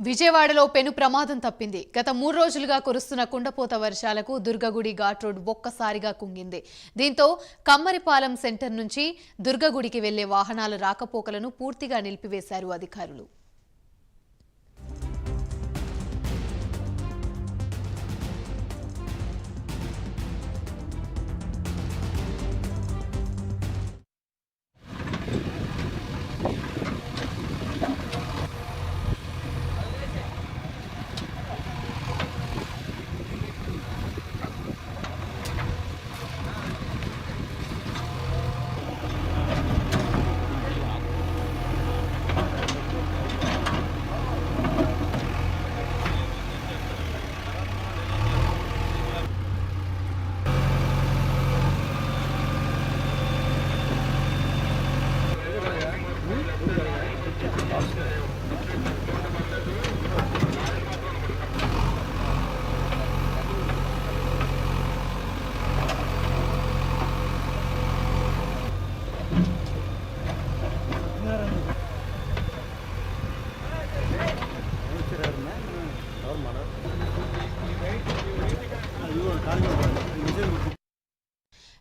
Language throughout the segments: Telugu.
విజయవాడలో పెను ప్రమాదం తప్పింది. గత 3 రోజులుగా కురుస్తున్న కుండపోత వర్షాలకు దుర్గగుడి ఘాట్ రోడ్ ఒక్కసారిగా కుంగింది. దీంతో కమ్మరిపాలెం సెంటర్ నుంచి దుర్గగుడికి వెళ్లే వాహనాల రాకపోకలను పూర్తిగా నిలిపివేశారు అధికారులు.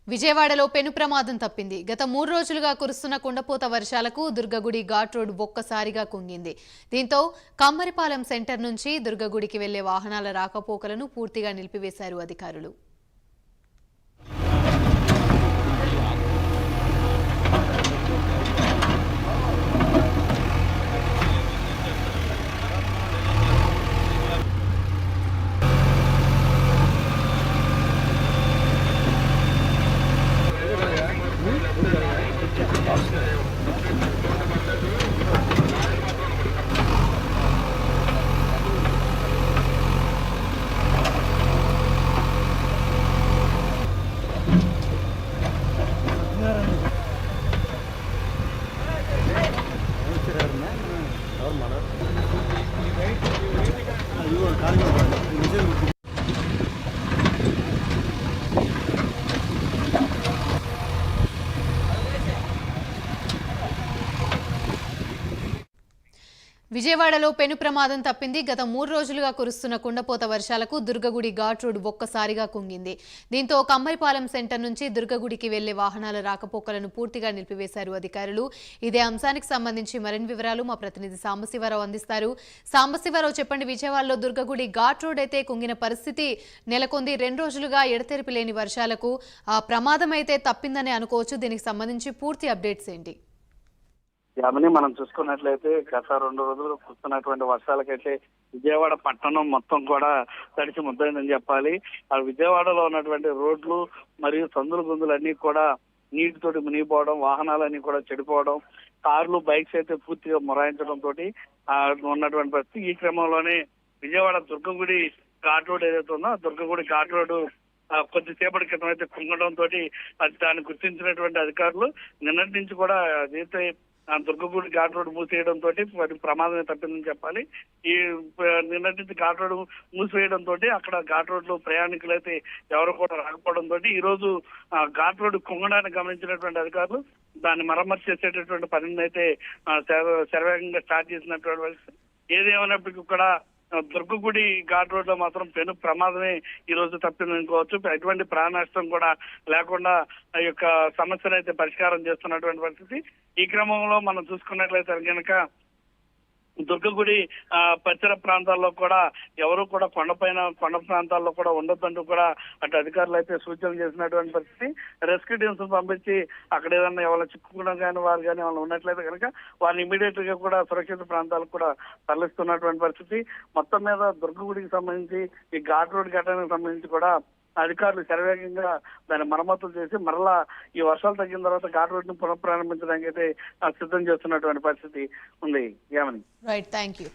విజయవాడలో పెను ప్రమాదం తప్పింది. గత 3 రోజులుగా కురుస్తున్న కుండపోత వర్షాలకు దుర్గగుడి ఘాట్ రోడ్ ఒక్కసారిగా కుంగింది. దీంతో కమ్మరిపాలెం సెంటర్ నుంచి దుర్గగుడికి వెళ్లే వాహనాల రాకపోకలను పూర్తిగా నిలిపివేశారు అధికారులు. విజయవాడలో పెను ప్రమాదం తప్పింది. గత 3 రోజులుగా కురుస్తున్న కుండపోత వర్షాలకు దుర్గగుడి ఘాట్ రోడ్ ఒక్కసారిగా కుంగింది. దీంతో కమ్మరిపాలెం సెంటర్ నుంచి దుర్గగుడికి వెళ్లే వాహనాల రాకపోకలను పూర్తిగా నిలిపివేశారు అధికారులు. ఇదే అంశానికి సంబంధించి మరిన్ని వివరాలు మా ప్రతినిధి సాంబశివరావు అందిస్తారు. సాంబశివరావు, చెప్పండి, విజయవాడలో దుర్గగుడి ఘాట్ రోడ్ అయితే కుంగిన పరిస్థితి నెలకొంది. 2 రోజులుగా ఎడతెరిపి లేని వర్షాలకు ప్రమాదం అయితే తప్పిందని అనుకోవచ్చు. దీనికి సంబంధించి పూర్తి అప్డేట్స్ ఏంటి? యామని మనం చూసుకున్నట్లయితే గత 2 రోజులు కురుస్తున్నటువంటి వర్షాలకైతే విజయవాడ పట్టణం మొత్తం కూడా తడిసి ముద్దైందని చెప్పాలి. ఆ విజయవాడలో ఉన్నటువంటి రోడ్లు మరియు సందులు గుందులు అన్ని కూడా నీటితోటి మునిగిపోవడం, వాహనాలన్నీ కూడా చెడిపోవడం, కార్లు బైక్స్ అయితే పూర్తిగా మొరాయించడం తోటి ఉన్నటువంటి పరిస్థితి. ఈ క్రమంలోనే విజయవాడ దుర్గగుడి ఘాట్ రోడ్ ఏదైతే ఉందో ఆ దుర్గగుడి ఘాట్ రోడ్డు కొద్దిసేపటి క్రితం అయితే కుంగడం తోటి దాన్ని గుర్తించినటువంటి అధికారులు నిన్నటి నుంచి కూడా అదైతే దుర్గగుడి ఘాట్ రోడ్ మూసేయడం తోటి ప్రమాదమే తప్పిందని చెప్పాలి. ఈ నిన్నటి నుంచి ఘాట్ రోడ్ మూసివేయడం తోటి అక్కడ ఘాట్ రోడ్ లో ప్రయాణికులు అయితే ఎవరు కూడా రాకపోవడం తోటి ఈ రోజు ఘాట్ రోడ్ కుంగడాన్ని గమనించినటువంటి అధికారులు దాన్ని మరమ్మతు చేసేటటువంటి పనిని అయితే శరవేగంగా స్టార్ట్ చేసినటువంటి పరిస్థితి. ఏదేమైనప్పటికీ కూడా దుర్గగుడి ఘాట్ రోడ్ లో మాత్రం పెను ప్రమాదమే ఈ రోజు తప్పిందనుకోవచ్చు. ఎటువంటి ప్రాణ నష్టం కూడా లేకుండా ఈ యొక్క సమస్యను అయితే పరిష్కారం చేస్తున్నటువంటి పరిస్థితి. ఈ క్రమంలో మనం చూసుకున్నట్లయితే కనుక దుర్గగుడి పరిసర ప్రాంతాల్లో కూడా ఎవరు కూడా కొండ ప్రాంతాల్లో కూడా ఉండొద్దంటూ కూడా అటు అధికారులు అయితే సూచనలు చేసినటువంటి పరిస్థితి. రెస్క్యూ టీమ్స్ పంపించి అక్కడ ఏదన్నా ఎవరు చిక్కుకోవడం కానీ వారు కానీ వాళ్ళు ఉన్నట్లయితే కనుక వారిని ఇమీడియట్ గా కూడా సురక్షిత ప్రాంతాలకు కూడా తరలిస్తున్నటువంటి పరిస్థితి. మొత్తం మీద దుర్గగుడికి సంబంధించి ఈ ఘాట్ రోడ్ ఘటనకు సంబంధించి కూడా అధికారులు శరవేగంగా దాన్ని మరమ్మతులు చేసి మరలా ఈ వర్షాలు తగ్గిన తర్వాత ఘాట్ రోడ్ ను పునఃప్రారంభించడానికి అయితే సిద్ధం చేస్తున్నటువంటి పరిస్థితి ఉంది. Yamini, right, thank you.